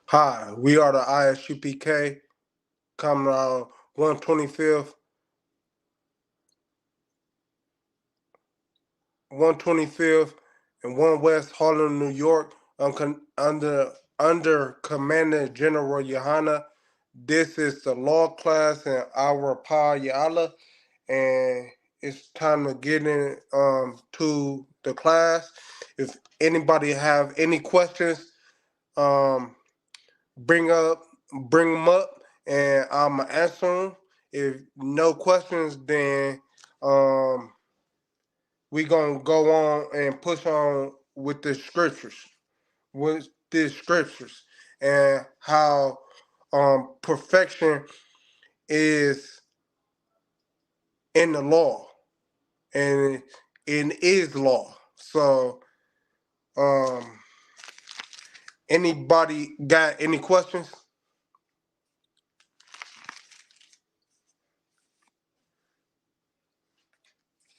Hi, we are the I.S.U.P.K. coming out 125th, 125th, and 1 West Harlem, New York, under Commander General Yahanna. This is the law class in our Pa Yala, and it's time to get in to the class. If anybody have any questions, um, bring up bring them up and I'm gonna answer them. If no questions, then um we gonna go on and push on with the scriptures, and how perfection is in the law, and it is law. So um anybody got any questions?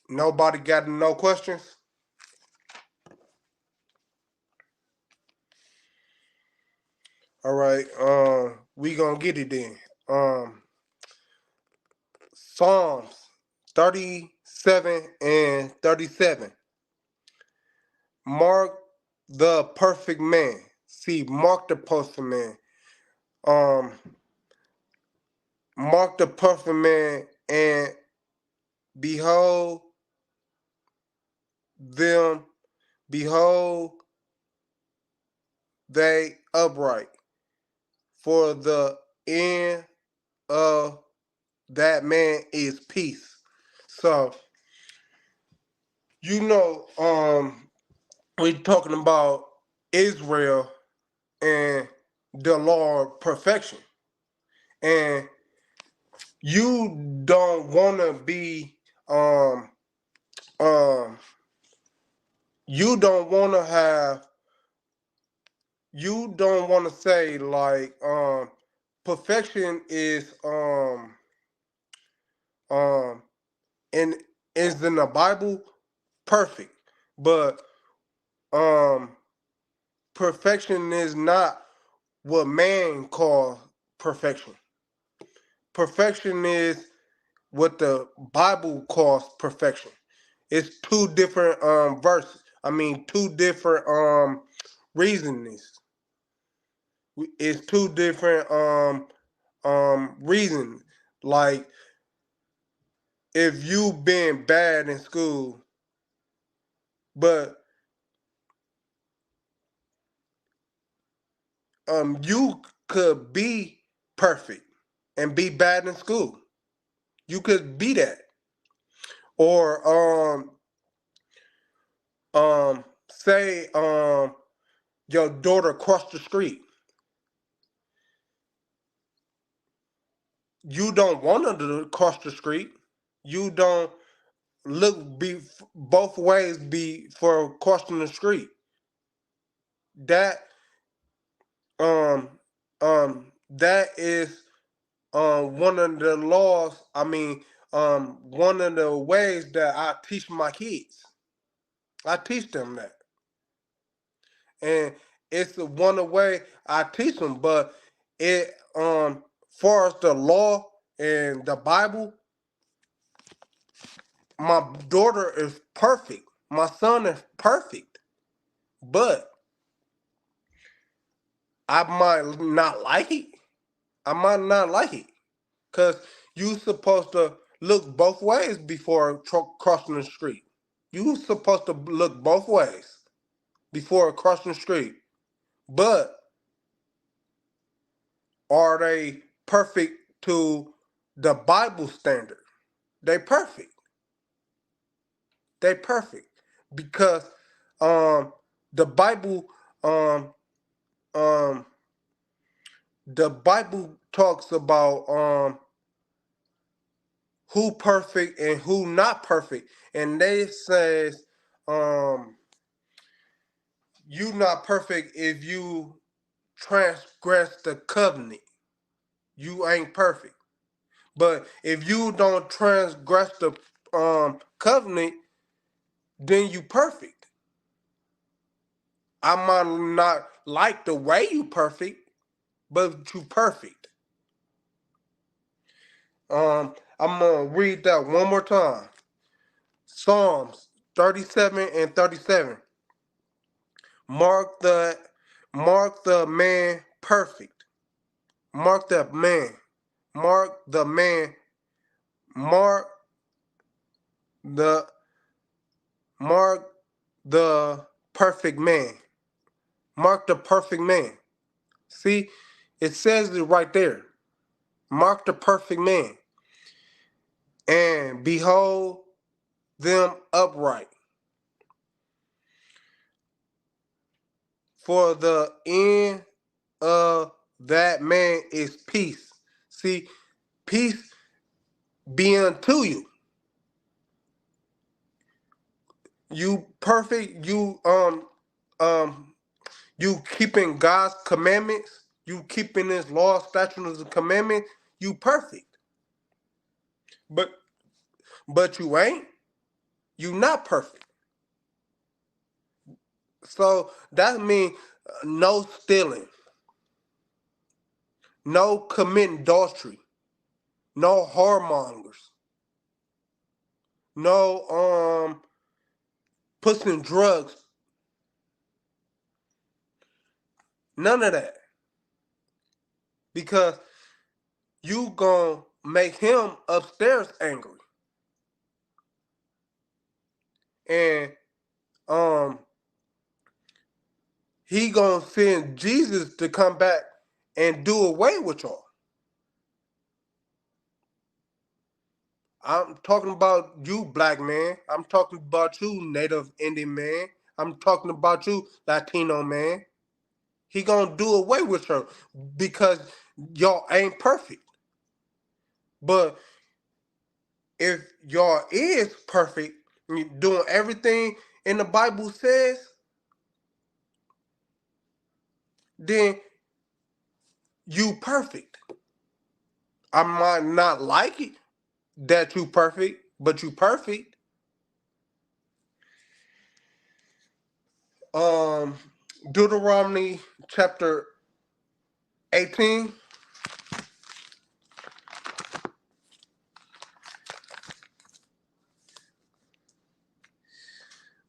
Nobody got no questions? All right, we gonna get it then. Um, Psalms 37 and 37. Mark the perfect man. See, mark the perfect man. Um, Mark the perfect man, and behold them, behold they upright. For the end of that man is peace. So you know, we're talking about Israel and the law of perfection. And you don't want to be, um, you don't want to have, you don't want to say like, perfection um, in, is in the Bible perfect. But, um, perfection is not what man calls perfection. Perfection is what the Bible calls perfection. It's two different verses. I mean, two different reasonings. It's two different reasons. Like if you been bad in school, but you could be perfect and be bad in school. You could be that. Or say your daughter crossed the street. You don't want her to cross the street. You don't look be both ways be for crossing the street. That um that is one of the laws. I mean, one of the ways that I teach my kids. I teach them that, and it's the one way I teach them. But it far as the law and the Bible, my daughter is perfect. My son is perfect, but I might not like it. I might not like it because you supposed to look both ways before crossing the street. You supposed to look both ways before crossing the street. But are they perfect to the Bible standard? They perfect. They perfect because um the Bible um um the Bible talks about who perfect and who not perfect, and they says um you not perfect if you transgress the covenant. You ain't perfect. But if you don't transgress the covenant, then you perfect. I might not like the way you perfect, but you perfect. I'm gonna read that one more time. Psalms 37 and 37. Mark the man perfect. Mark the man. Mark the man. Mark the mark the perfect man. Mark the perfect man. See, it says it right there. Mark the perfect man. And behold them upright. For the end of that man is peace. See, peace be unto you. You perfect, you keeping God's commandments, you keeping his law, statutes, and commandments, you perfect. But you ain't. You not perfect. So that means no stealing, no committing adultery, no whoremongers, no pushing drugs, none of that. Because you gonna make him upstairs angry. And um he gonna send Jesus to come back and do away with y'all. I'm talking about you, black man. I'm talking about you, Native Indian man. I'm talking about you, Latino man. He gonna do away with her because y'all ain't perfect. But if y'all is perfect, doing everything in the Bible says, then you perfect. I might not like it that you perfect, but you perfect. Um, Deuteronomy chapter 18,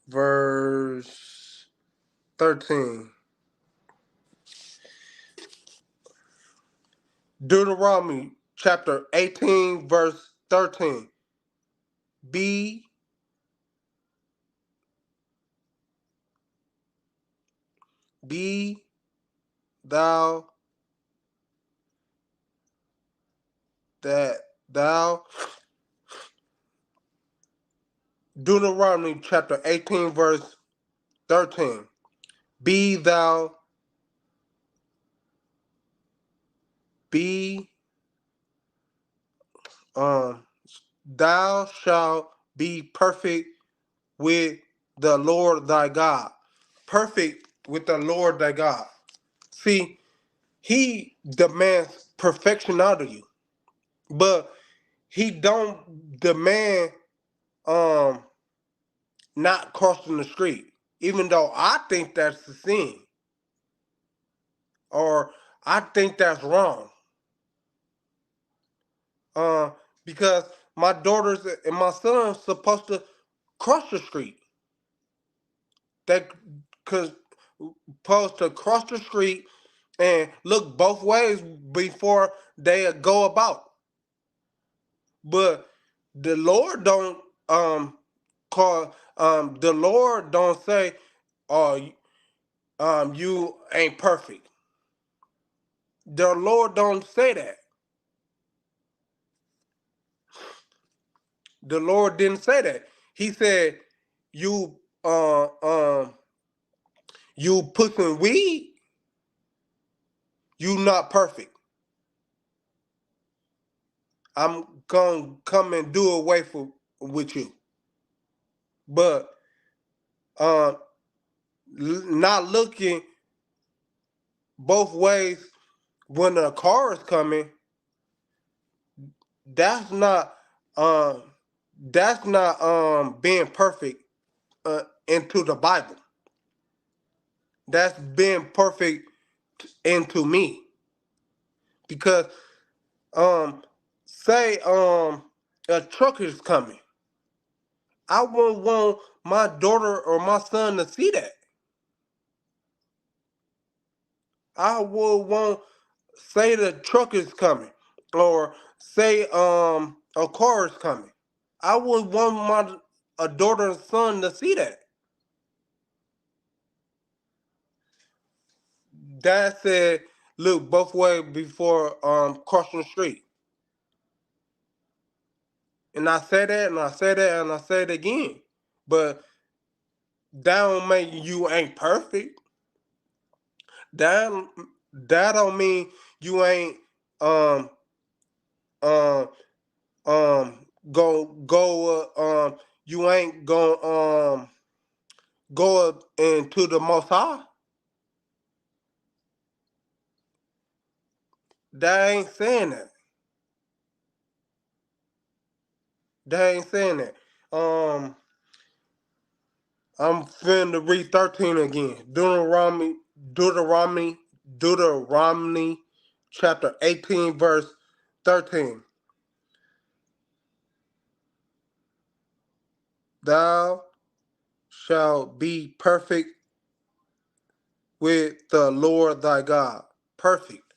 verse 13. Deuteronomy chapter 18, verse 13. Be be thou that thou Deuteronomy chapter 18, verse 13. Be thou be thou shalt be perfect with the Lord thy God. Perfect with the Lord thy God. See, he demands perfection out of you. But he don't demand um not crossing the street. Even though I think that's the sin. Or I think that's wrong. Uh, because my daughters and my son's supposed to cross the street. They cause supposed to cross the street and look both ways before they go about. But the Lord don't call the Lord don't say, oh, you ain't perfect. The Lord don't say that. The Lord didn't say that. He said, you you pushing weed, you not perfect. I'm gonna come and do away with you. But um not looking both ways when a car is coming, that's not um being perfect into the Bible. That's being perfect into me. Because say a truck is coming. I wouldn't want my daughter or my son to see that. I would want, say the truck is coming, or say a car is coming. I would want my a daughter and son to see that. Dad said, "Look both ways before crossing the street." And I say that, and I say that, and I say it again. But that don't make you ain't perfect. That that don't mean you ain't um um go you ain't going go up into the Most High. That ain't saying that. That ain't saying that. I'm finna read 13 again. Deuteronomy, chapter 18, verse 13. Thou shalt be perfect with the Lord thy God. Perfect.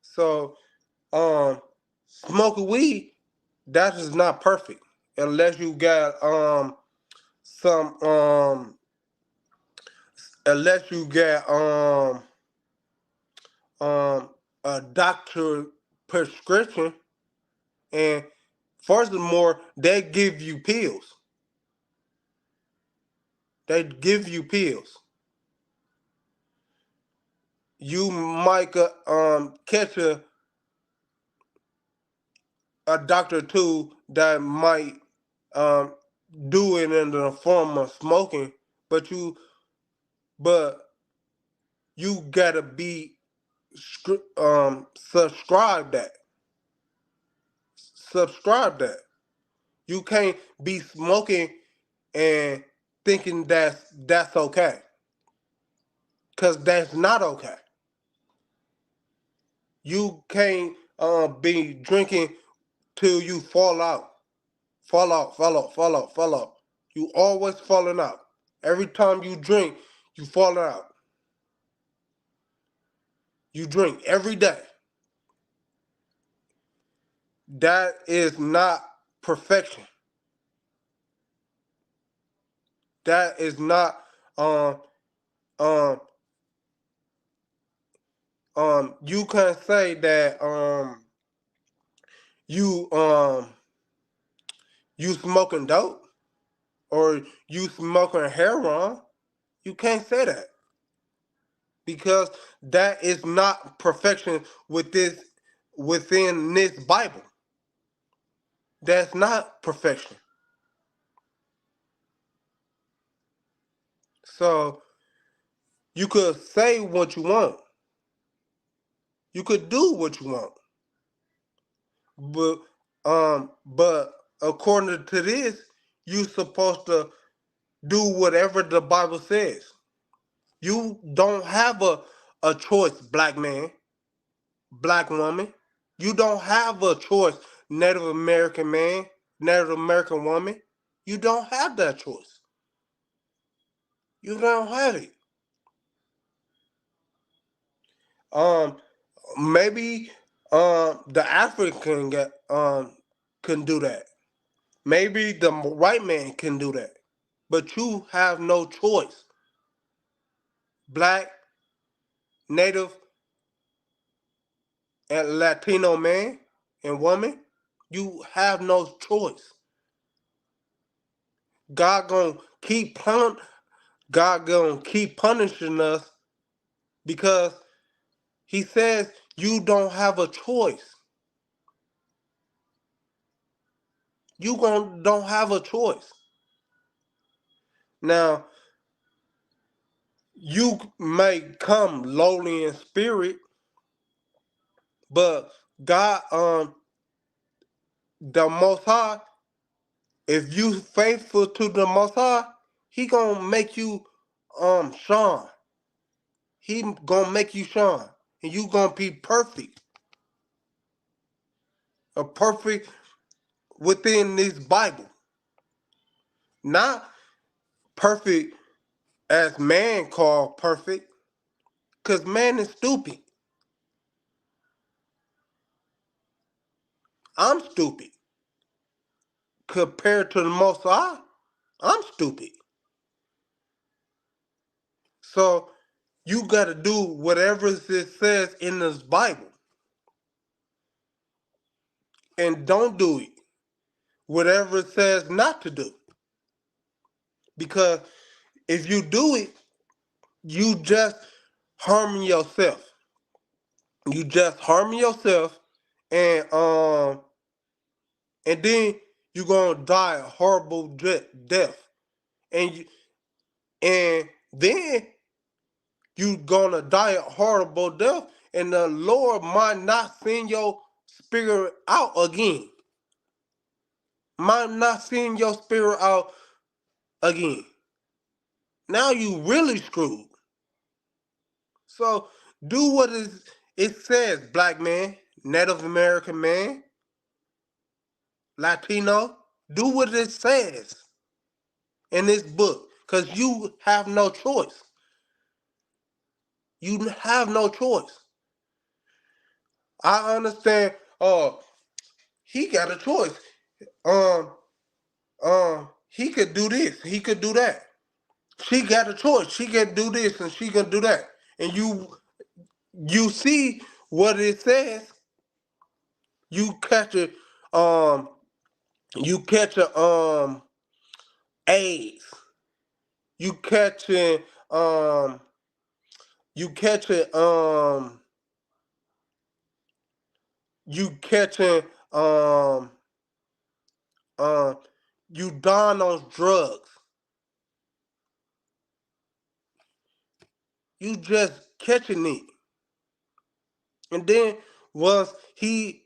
So, smoking weed, that is not perfect unless you got some unless you get a doctor prescription, and furthermore they give you pills. They give you pills. You might catch a doctor too that might um do it in the form of smoking, but but you gotta be subscribe that. Subscribe that. You can't be smoking and thinking that's okay, because that's not okay. You can't be drinking till you fall out. You always falling out. Every time you drink, you falling out. You drink every day. That is not perfection. That is not um um you can say that you you smoking dope or you smoking heroin. You can't say that because that is not perfection within this Bible. That's not perfection. So you could say what you want. You could do what you want. But according to this, you supposed to do whatever the Bible says. You don't have a choice, black man, black woman. You don't have a choice, Native American man, Native American woman. You don't have that choice. You don't have it. Um, maybe the African can do that. Maybe the white man can do that. But you have no choice. Black, Native, and Latino man and woman, you have no choice. God gonna keep God gonna keep punishing us because He says you don't have a choice. You don't have a choice. Now you may come lowly in spirit, but God, the Most High, if you faithful to the Most High, He gonna make you shine. He gonna make you shine. and you gonna be perfect. A perfect within this Bible. Not perfect as man called perfect, because man is stupid. I'm stupid. Compared to the Most High, I'm stupid. So you gotta do whatever it says in this Bible. And don't do it. Whatever it says not to do. Because if you do it, you just harming yourself. You just harming yourself, and then you're gonna die a horrible death. And and then you gonna die a horrible death, and the Lord might not send your spirit out again. Might not send your spirit out again. Now you really screwed. So do what it says, black man, Native American man, Latino. Do what it says in this book, because you have no choice. You have no choice. I understand. He got a choice. Um, he could do this. He could do that. She got a choice. She can do this and she can do that. And you see what it says. You catch it. You catch a AIDS. You catching you catching you catching um um you dying on drugs. You just catching it. And then once he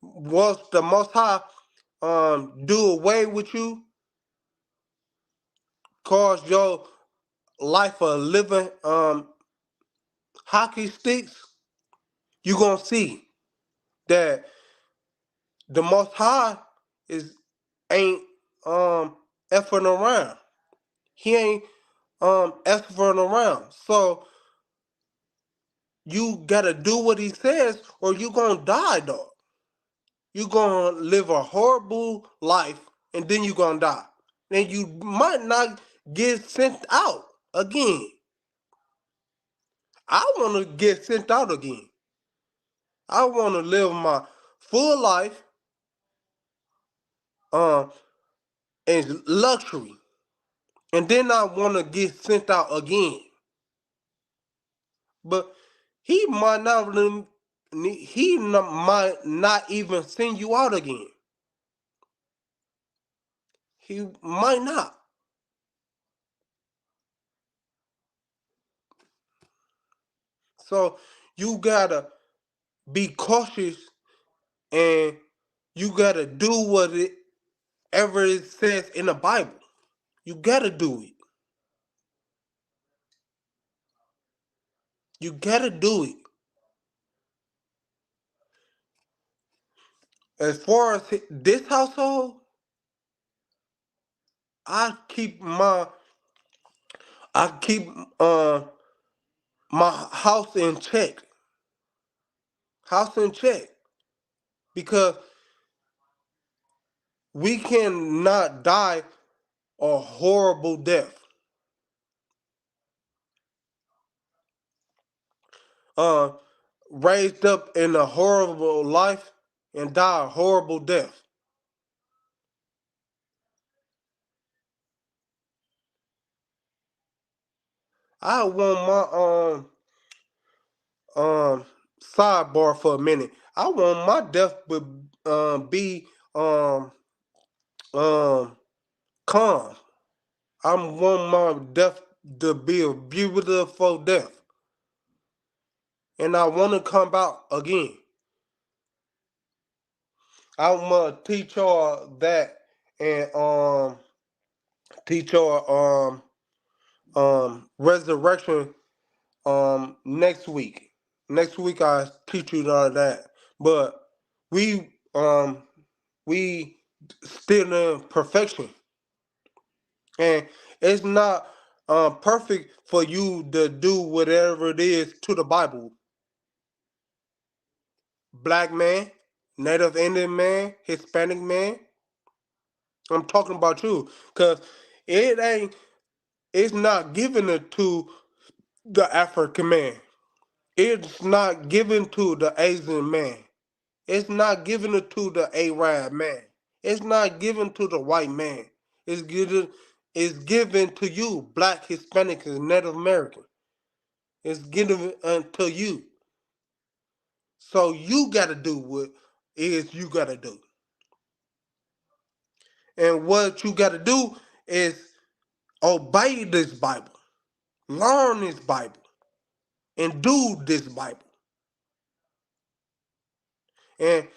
once the most high do away with you, cause your life a living hockey sticks, you gonna see that the most high is ain't effing around. He ain't effing around. So you gotta do what he says, or you gonna die, dog. You gonna live a horrible life, and then you gonna die. And you might not get sent out again. I wanna get sent out again. I wanna live my full life um in luxury. And then I wanna get sent out again. But he might not might not even send you out again. He might not. So you gotta be cautious, and you gotta do whatever it says in the Bible. You gotta do it. You gotta do it. As far as this household, I keep my I keep my house in check. House in check. Because we cannot die a horrible death. Uh, Raised up in a horrible life and die a horrible death. I want my sidebar for a minute. I want my death to be um calm. I want my death to be a beautiful death, and I want to come out again. I want to teach y'all that, and teach y'all resurrection next week. Next week I teach you all that. But we we still in perfection, and it's not perfect for you to do whatever it is to the Bible. Black man, Native Indian man, Hispanic man. I'm talking about you, cause it ain't. It's not given it to the African man. It's not given to the Asian man. It's not given to the Arab man. It's not given to the white man. It's given to you, black, Hispanic, and Native American. It's given unto you. So you gotta do what is you gotta do. And what you gotta do is obey this Bible. Learn this Bible. And do this Bible. And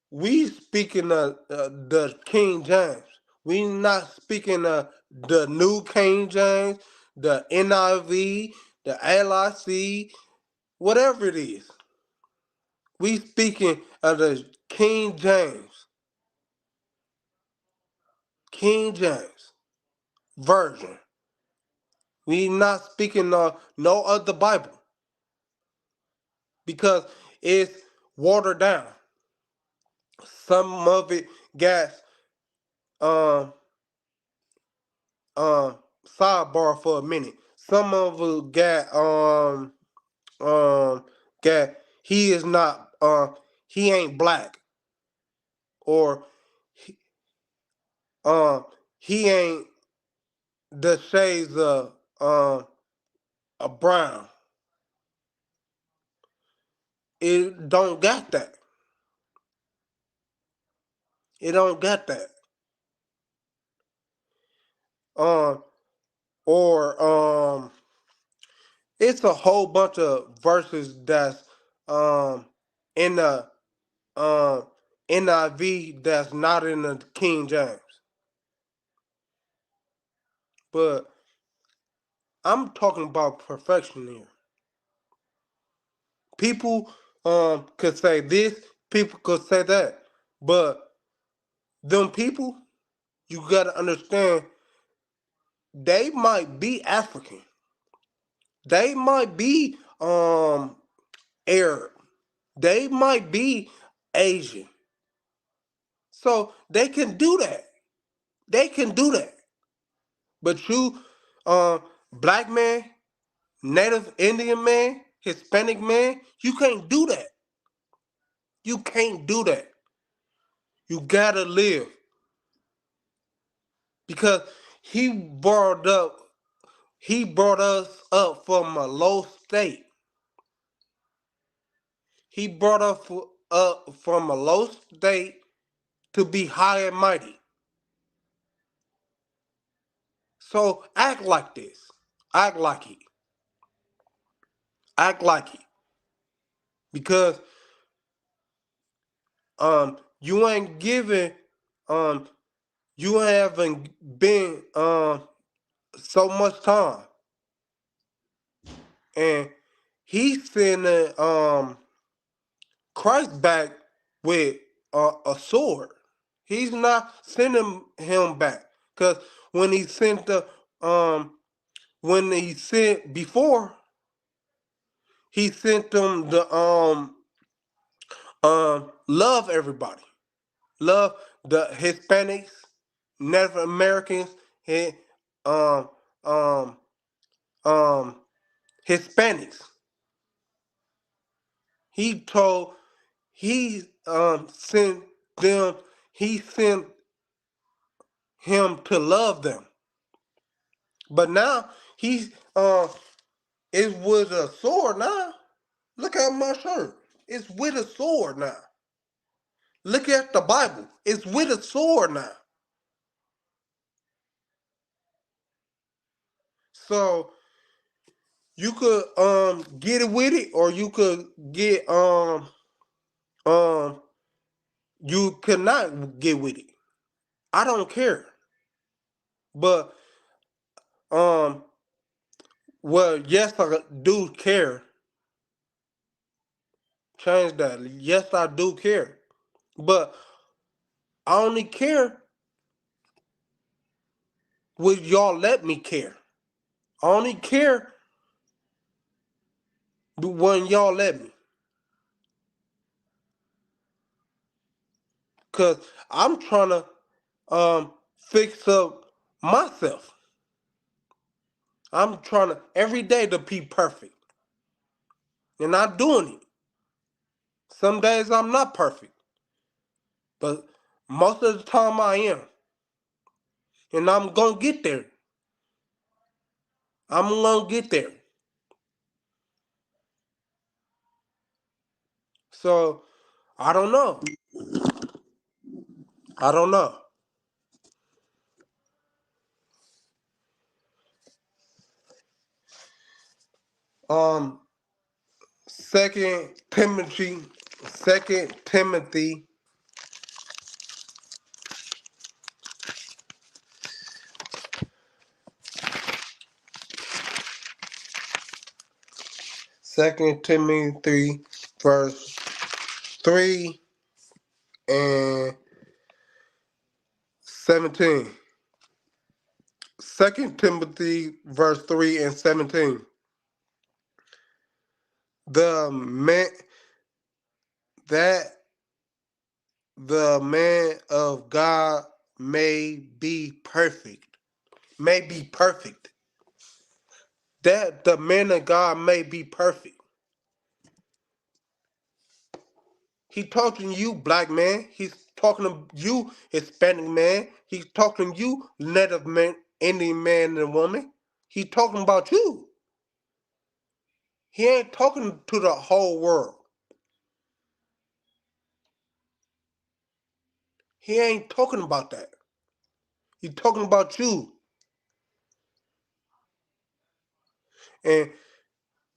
we speaking of the King James. We not speaking of the New King James, the NIV, the LIC, whatever it is. We speaking of the King James version. We not speaking of no other Bible because it's watered down. Some of it got um um sidebar for a minute. Some of it got he is not he ain't black, or he, he ain't the shades of a brown. It don't got that. It don't got that. Um or it's a whole bunch of verses that's in the um NIV that's not in the King James. But I'm talking about perfection here. People could say this, people could say that. But them people, you gotta understand, they might be African. They might be Arab. They might be Asian. So they can do that. They can do that. But you, black man, Native Indian man, Hispanic man, you can't do that. You can't do that. You gotta live. Because he brought up he brought us up from a low state. He brought us up from a low state to be high and mighty. So act like this. Act like it. Act like it. Because you ain't giving you haven't been so much time. And he's sending Christ back with a sword. He's not sending him back, because when he sent the when he sent before, he sent them the love everybody, love the Hispanics, Native Americans, um um um Hispanics. He told he sent them. He sent him to love them. But now he's it's with a sword now. Look at my shirt. It's with a sword now. Look at the Bible. It's with a sword now. So you could get it with it, or you could get um you could not get with it. I don't care. But um well, yes, I do care. change that. Yes, I do care. But I only care when y'all let me care. I only care when y'all let me. Cause I'm trying to fix up myself. I'm trying to every day to be perfect. And I'm doing it. Some days I'm not perfect. But most of the time I am. And I'm gonna get there. I'm gonna get there. So I don't know. I don't know. Um Second Timothy, Second Timothy, Second Timothy 3, verse 3 and 17. Second Timothy, verse 3 and 17. The man that the man of God may be perfect. May be perfect. That the man of God may be perfect. He talking to you, black man. He's talking to you, Hispanic man. He's talking to you, Native man, Indian man and woman. He's talking about you. He ain't talking to the whole world. He ain't talking about that. He's talking about you. And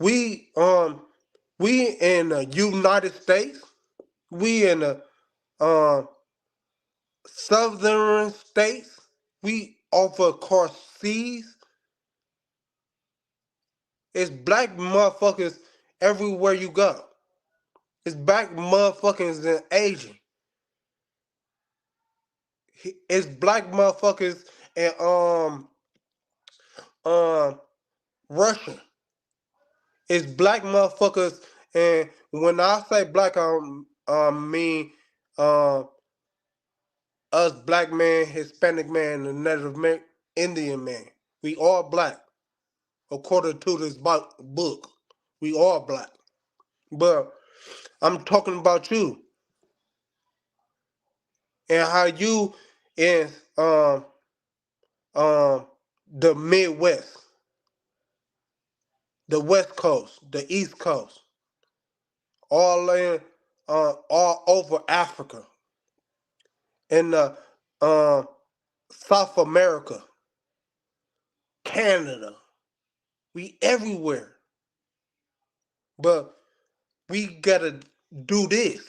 we in the United States, we in the um southern states, we off across seas. It's black motherfuckers everywhere you go. It's black motherfuckers in Asia. It's black motherfuckers in um Russia. It's black motherfuckers, and when I say black, I mean um us black man, Hispanic man, and Native man, Indian man. We all black, according to this book. We all black. But I'm talking about you and how you in um the Midwest, the West Coast, the East Coast, all over Africa, in the South America, Canada. We everywhere. But we gotta do this.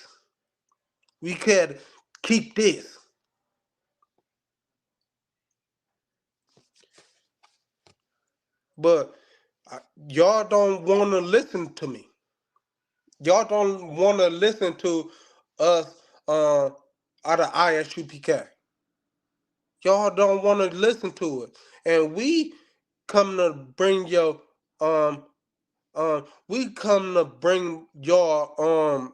We gotta keep this. But y'all don't want to listen to me. Y'all don't want to listen to us out of I.S.U.P.K. Y'all don't want to listen to it. And we come to bring your we come to bring your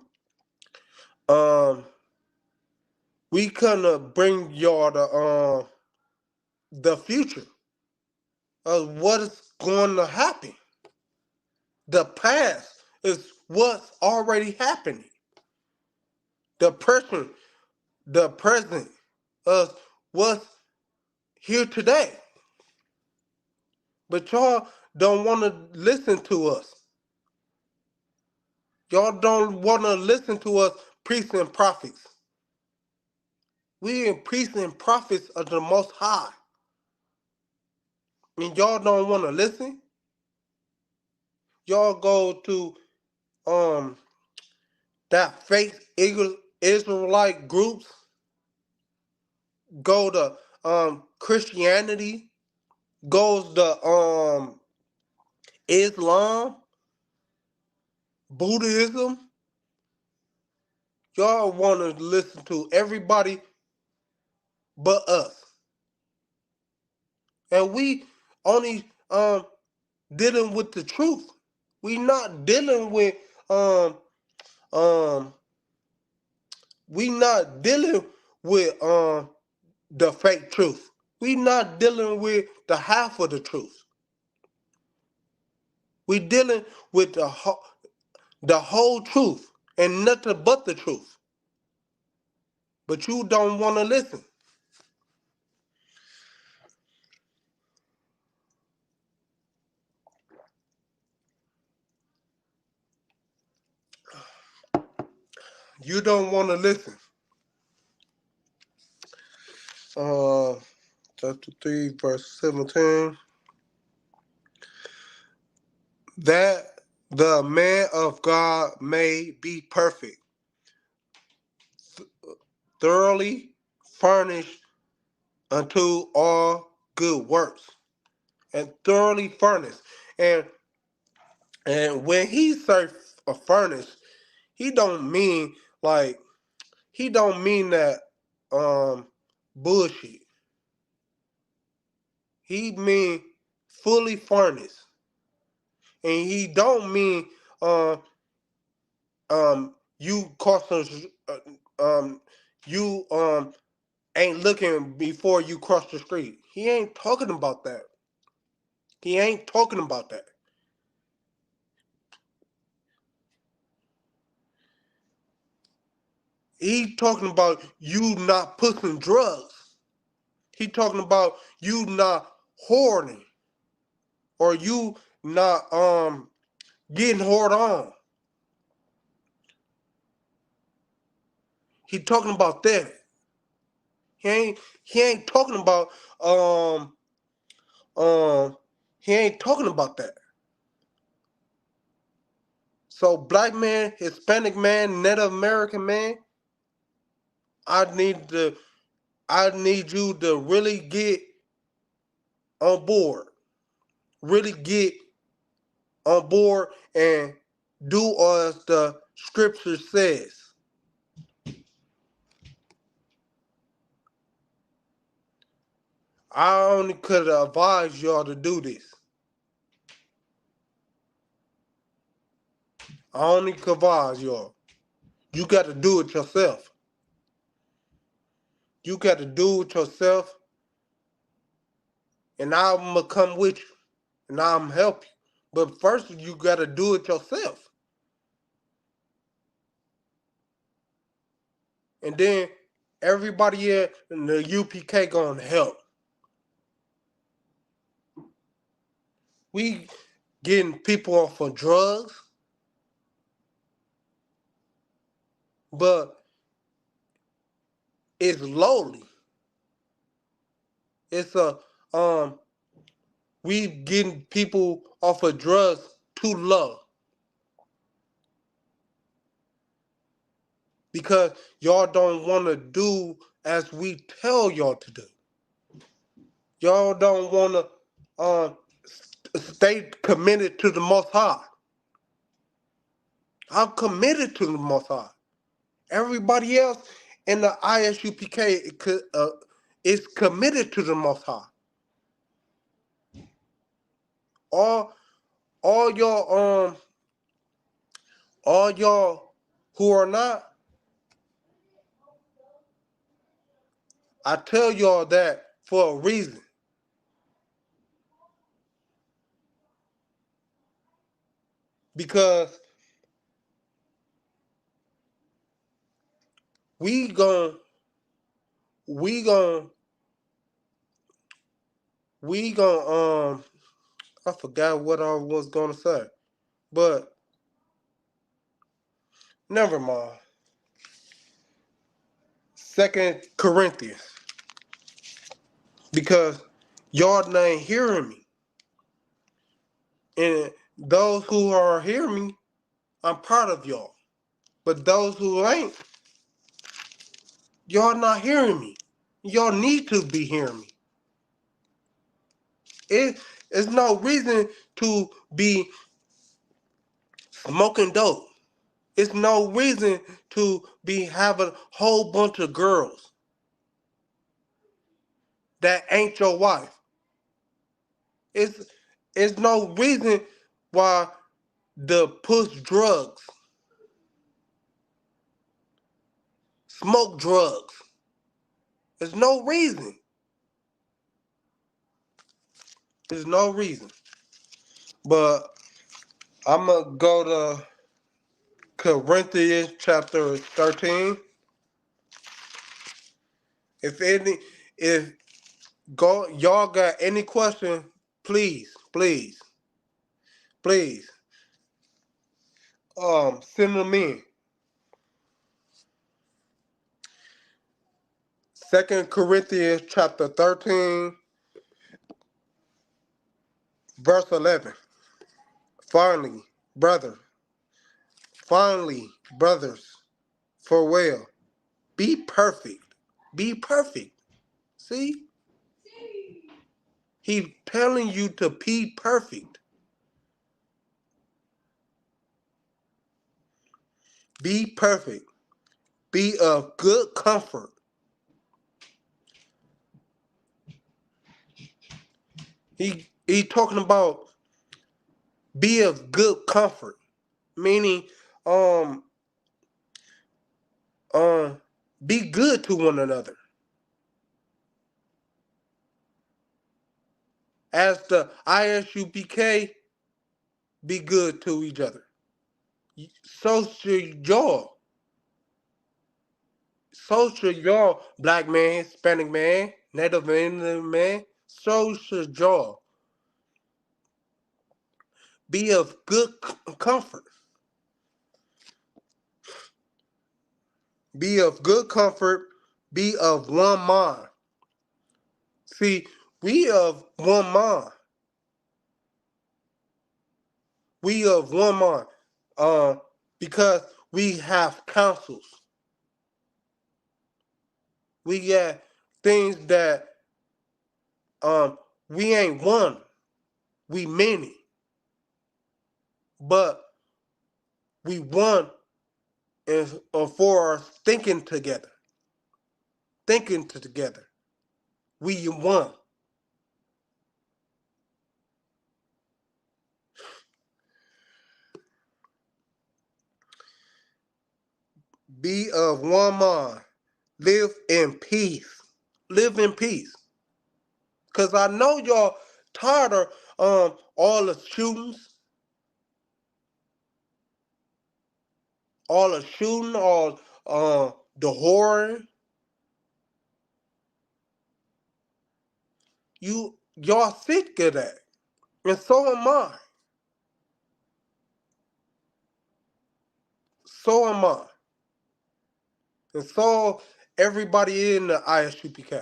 we come to bring y'all the future of what is going to happen. The past is what's already happening. The present of what's here today. But y'all don't want to listen to us. Y'all don't want to listen to us, priests and prophets. We are priests and prophets of the Most High. And y'all don't want to listen. Y'all go to um that fake Israelite groups. Go to Christianity. Goes to Islam, Buddhism, Y'all want to listen to everybody but us. And we only dealing with the truth. We not dealing with um um we not dealing with the fake truth. We not dealing with the half of the truth. We dealing with the whole truth and nothing but the truth. But you don't want to listen. You don't want to listen. Uh, chapter 3, verse 17. That the man of God may be perfect, thoroughly furnished unto all good works. And thoroughly furnished. And when he say a furnace, he don't mean like he don't mean that bullshit. He mean fully furnished. And he don't mean you customers you ain't looking before you cross the street. He ain't talking about that. He ain't talking about that. He talking about you not pushing drugs. He talking about you not hoarding or you not getting hoard on. He talking about that. He ain't talking about um he ain't talking about that. So black man, Hispanic man, Native American man, I need you to really get on board. Really get on board and do as the scripture says. I only could advise y'all to do this. I only could advise y'all. You got to do it yourself. You got to do it yourself, and I'm going to come with you, and I'm help you. But first, you got to do it yourself. And then everybody here in the UPK going to help. We getting people off of drugs, but it's lowly. It's we getting people off of drugs too low because y'all don't want to do as we tell y'all to do. Y'all don't want to stay committed to the Most High. I'm committed to the Most High. Everybody else in the I.S.U.P.K is committed to the Most High. All y'all who are not, I tell y'all that for a reason. Because we gon' we gon' we gon' I forgot what I was gonna say. But never mind. 2 Corinthians. Because y'all ain't hearing me. And those who are hearing me, I'm proud of y'all. But those who ain't, y'all not hearing me. Y'all need to be hearing me. It's no reason to be smoking dope. It's no reason to be having a whole bunch of girls that ain't your wife. It's no reason why to push drugs, smoke drugs. There's no reason. There's no reason. But I'm gonna go to Corinthians chapter 13. If any, if go y'all got any question, please, please, please, send them in. 2 Corinthians chapter 13, verse 11. Finally, brother, finally, brothers, farewell. Be perfect. Be perfect. See? He's telling you to be perfect. Be perfect. Be of good comfort. He talking about be of good comfort, meaning um be good to one another. As the I.S.U.P.K, be good to each other. So should y'all. So should y'all, black man, Hispanic man, Native Indian man. So should y'all be of good comfort. Be of good comfort. Be of one mind. See, we of one mind. We of one mind. Because we have counsels. We got things that we ain't one. We many. But we one and for us thinking together. Thinking together. We one. Be of one mind. Live in peace. Live in peace. Cause I know y'all tired of all the shootings, all the horror. Y'all sick of that. And so am I. So am I. And so everybody in the I.S.U.P.K.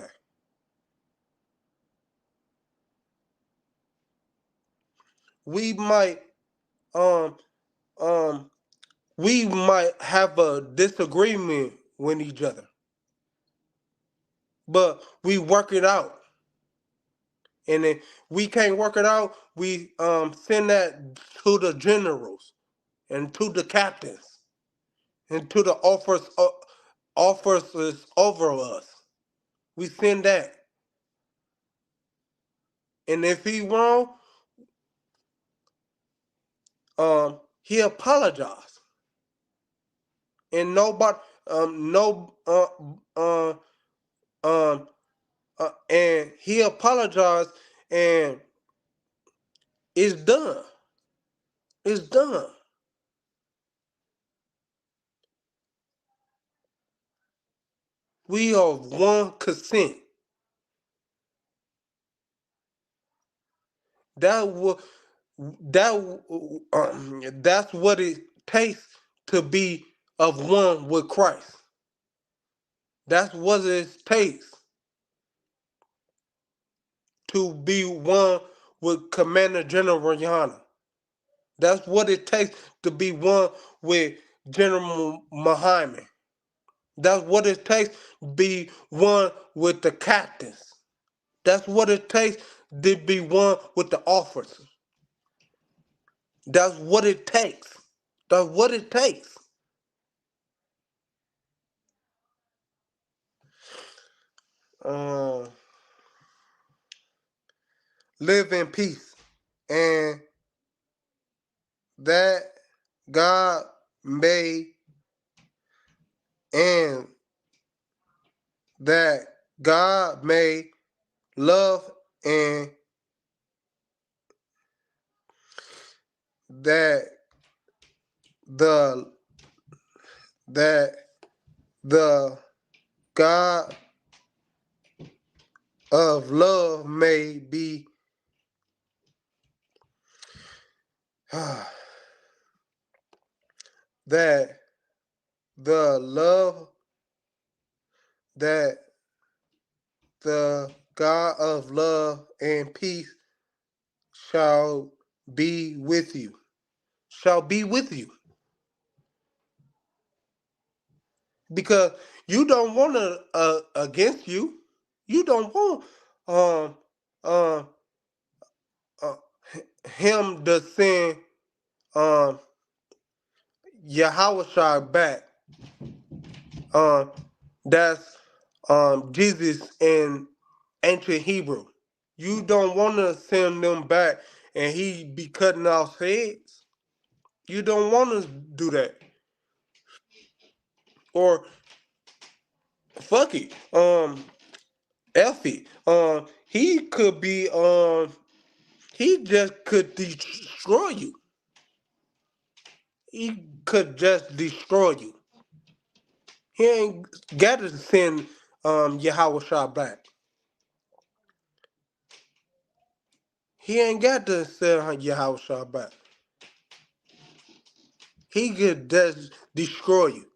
We might um um we might have a disagreement with each other. But we work it out. And if we can't work it out, we send that to the generals and to the captains and to the officers over us. We send that. And if he wrong, he apologize. And nobody no and he apologized and it's done. It's done. We are one consent. That will that's what it takes to be of one with Christ. That's what it takes to be one with Commander General Yahanna. That's what it takes to be one with General Muhammad. That's what it takes to be one with the captains. That's what it takes to be one with the officers. That's what it takes. That's what it takes. live in peace, and that God may and that God may love and that the that the God of love may be that the love that the God of love and peace shall be with you. Shall be with you. Because you don't want to against you. You don't want um um uh, him to send um Yahweh back. Um that's Jesus in ancient Hebrew. You don't want to send them back and he be cutting off heads. You don't want to do that. Or fuck it. Elfie. He could be he just could destroy you. He could just destroy you. He ain't got to send Yahweh Shah back. He ain't got to send Yahweh Shah back. He could just destroy you.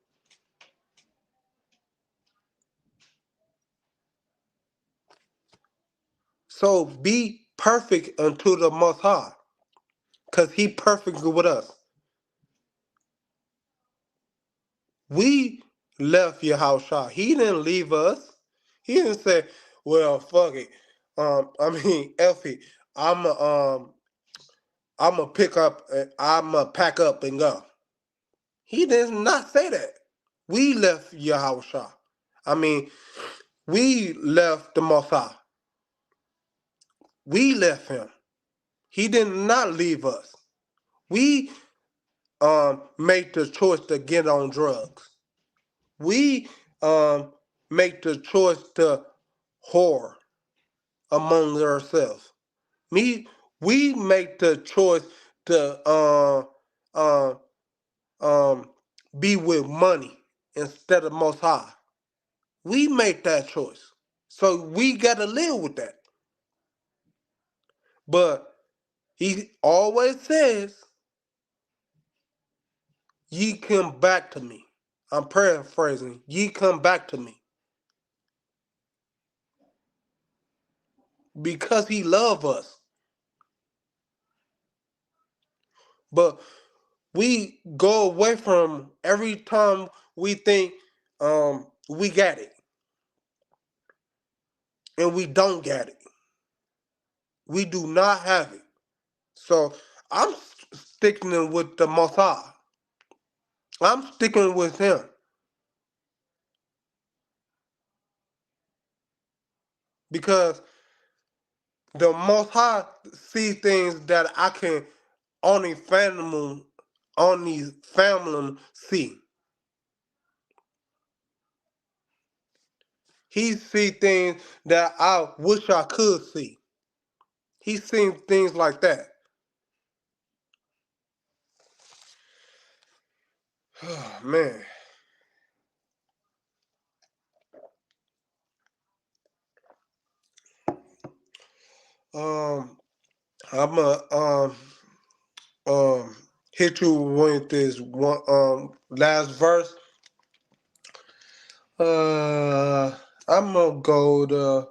So be perfect unto the Most High, because he perfect with us. We left Yahweh Shah. He didn't leave us. He didn't say, well, fuck it. Elfie, I'm a pick up, I'm a pack up and go. He did not say that. We left Yahweh Shah. We left the Most High. We left him. He did not leave us. We make the choice to get on drugs. We make the choice to whore among ourselves. We make the choice to be with money instead of Most High. We make that choice. So we got to live with that. But he always says, ye come back to me. I'm paraphrasing. Ye come back to me. Because he loves us. But we go away from every time we think we got it. And we don't get it. We do not have it. So I'm sticking with the Most High. I'm sticking with him. Because the Most High see things that I can only family see. He see things that I wish I could see. He seen things like that. Oh, man. Um, I'ma um hit you with this one last verse. I'm gonna go to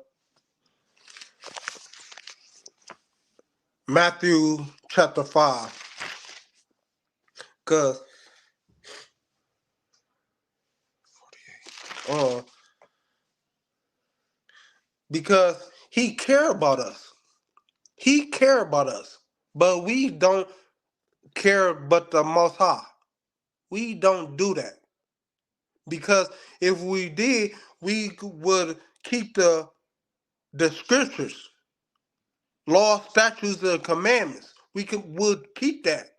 Matthew chapter 5. Cause uh, because he care about us. He care about us. But we don't care but the Most High. We don't do that. Because if we did, we would keep the scriptures, law, statutes, and commandments. We would keep that.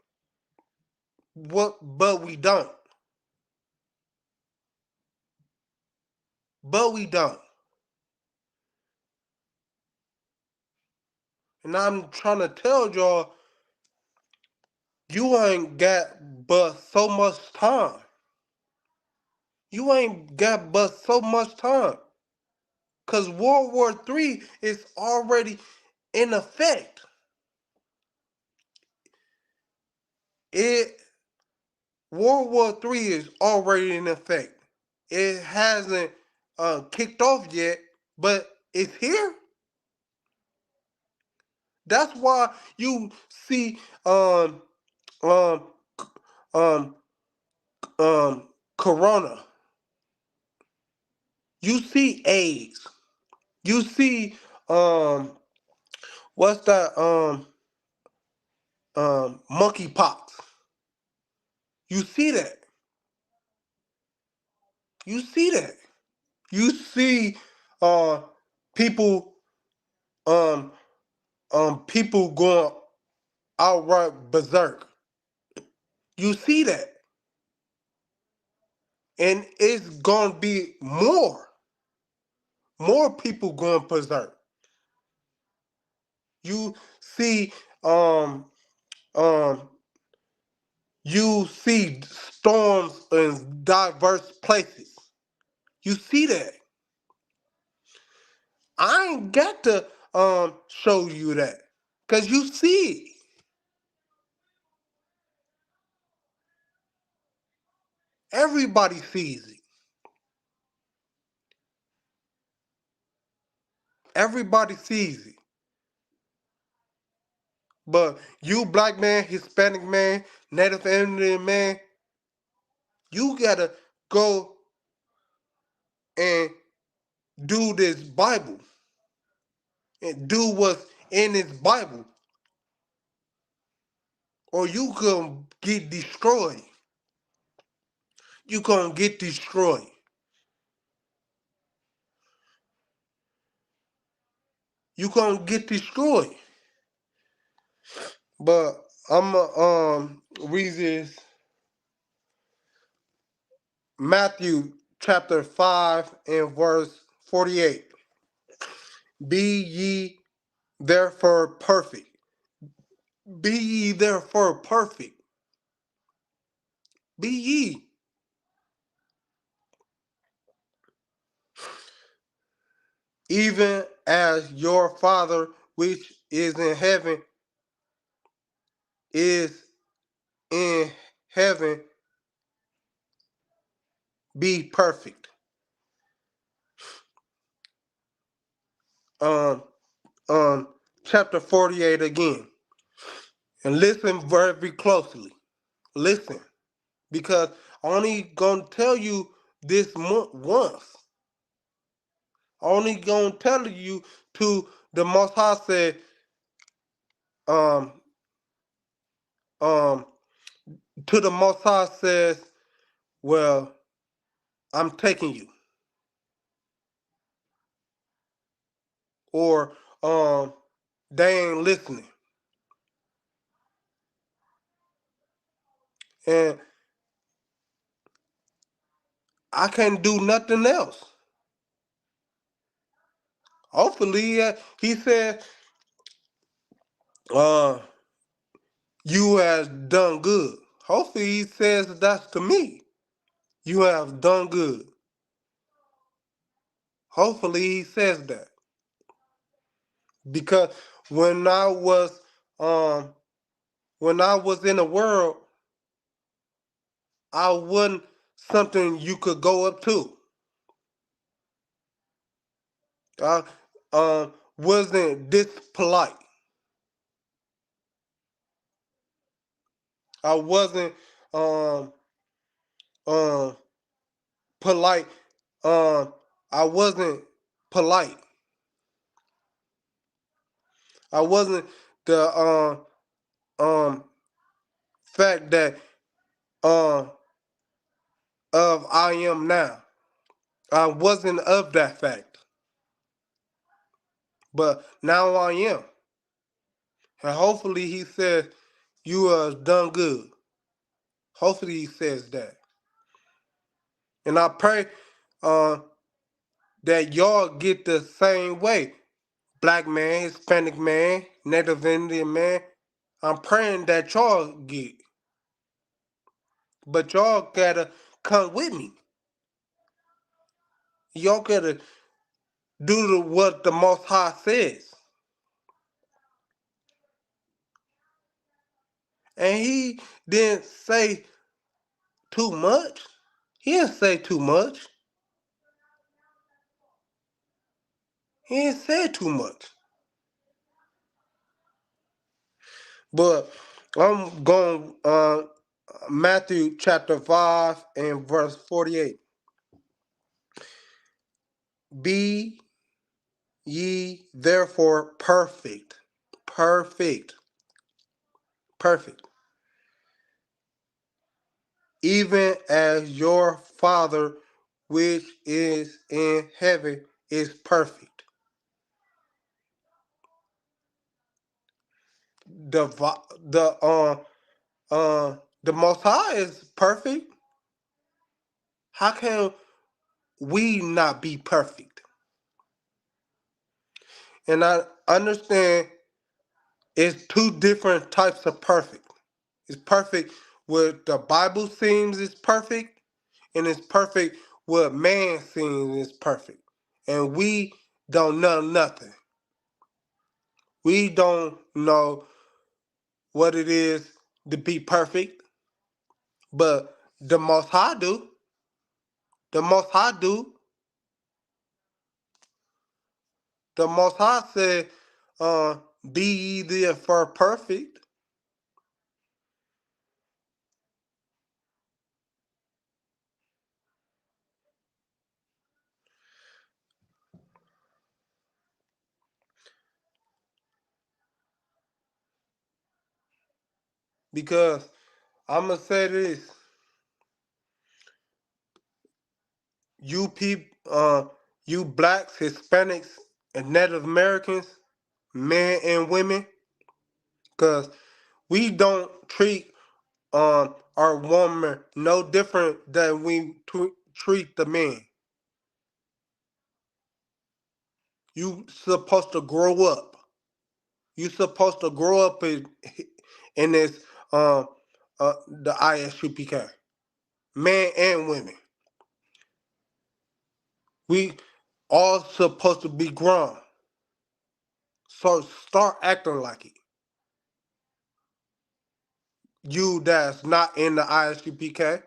But we don't. But we don't. And I'm trying to tell y'all, you ain't got but so much time. You ain't got but so much time. Because World War III is already in effect. World War III is already in effect. It hasn't kicked off yet, but it's here. That's why you see um um corona. You see AIDS. You see what's that monkeypox. You see that. You see that. You see uh people um people going outright berserk. You see that. And it's gonna be more people going berserk. You see um um you see storms in diverse places. You see that. I ain't got to show you that. Cause you see it. Everybody sees it. Everybody sees it. But you black man, Hispanic man, Native Indian man, you gotta go and do this Bible and do what's in this Bible, or you gonna get destroyed. You gonna get destroyed. You gonna get destroyed. But I'm read this Matthew chapter 5 and verse 48. Be ye therefore perfect. Be ye therefore perfect. Be ye. Even as your Father which is in heaven is in heaven, be perfect. Um, Chapter 48 again. And listen very closely. Listen. Because I'm only gonna tell you this month once. Only gonna tell you to the Most High said, um, um, to the Most High says, well, I'm taking you. Or they ain't listening. And I can't do nothing else. Hopefully, he said, uh, you have done good. Hopefully he says that's to me. You have done good. Hopefully he says that. Because when I was um when I was in the world, I wasn't something you could go up to. I wasn't this polite. I wasn't um um polite. I wasn't polite. I wasn't the um fact that um of I am now. I wasn't of that fact. but now I am. And hopefully he says, you done good. Hopefully he says that. And I pray that y'all get the same way. Black man, Hispanic man, Native Indian man. I'm praying that y'all get. But y'all gotta come with me. Y'all gotta do what the Most High says. And he didn't say too much. He didn't say too much. He didn't say too much. But I'm going Matthew chapter 5 and verse 48. Be ye therefore perfect. Perfect. Perfect. Even as your Father which is in heaven is perfect. The Most High is perfect. How can we not be perfect? And I understand it's two different types of perfect. It's perfect what the Bible seems is perfect, and it's perfect what man seems is perfect. And we don't know nothing. We don't know what it is to be perfect, but the Most High do. The Most High do. The Most High said, be ye therefore perfect. Because I'm going to say this. You people, you blacks, Hispanics, and Native Americans, men and women, because we don't treat our woman no different than we treat the men. You supposed to grow up. You supposed to grow up in this the I.S.U.P.K. Men and women. We all supposed to be grown. So start acting like it. You that's not in the I.S.U.P.K.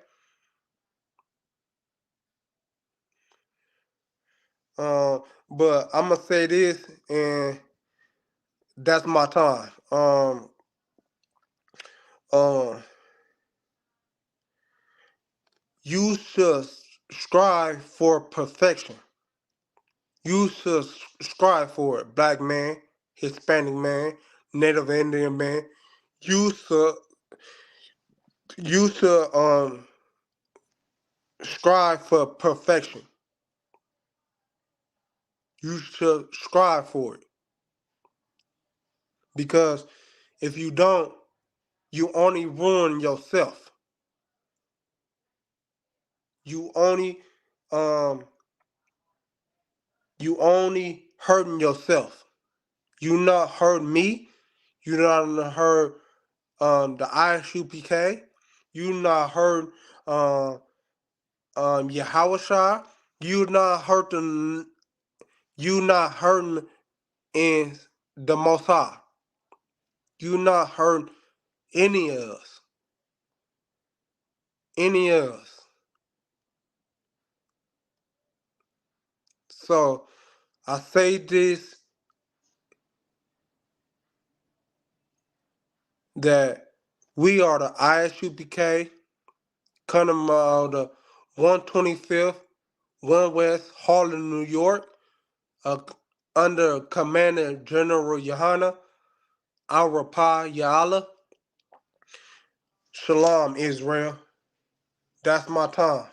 But I'm gonna say this, and that's my time. Um, you should strive for perfection. You should strive for it, black man, Hispanic man, Native Indian man. You should strive for perfection. You should strive for it. Because if you don't, you only ruin yourself. You only hurting yourself. You not hurting me. You not hurt the I.S.U.P.K. You not hurt Yahanna. You not hurting. You not hurting in the Most High. You not hurting any of us. Any of us. So I say this, that we are the I.S.U.P.K. coming out of the 125th, 1 West, Harlem, New York, under Commander General Yahanna, I.S.U.P.K. Shalom, Israel. That's my time.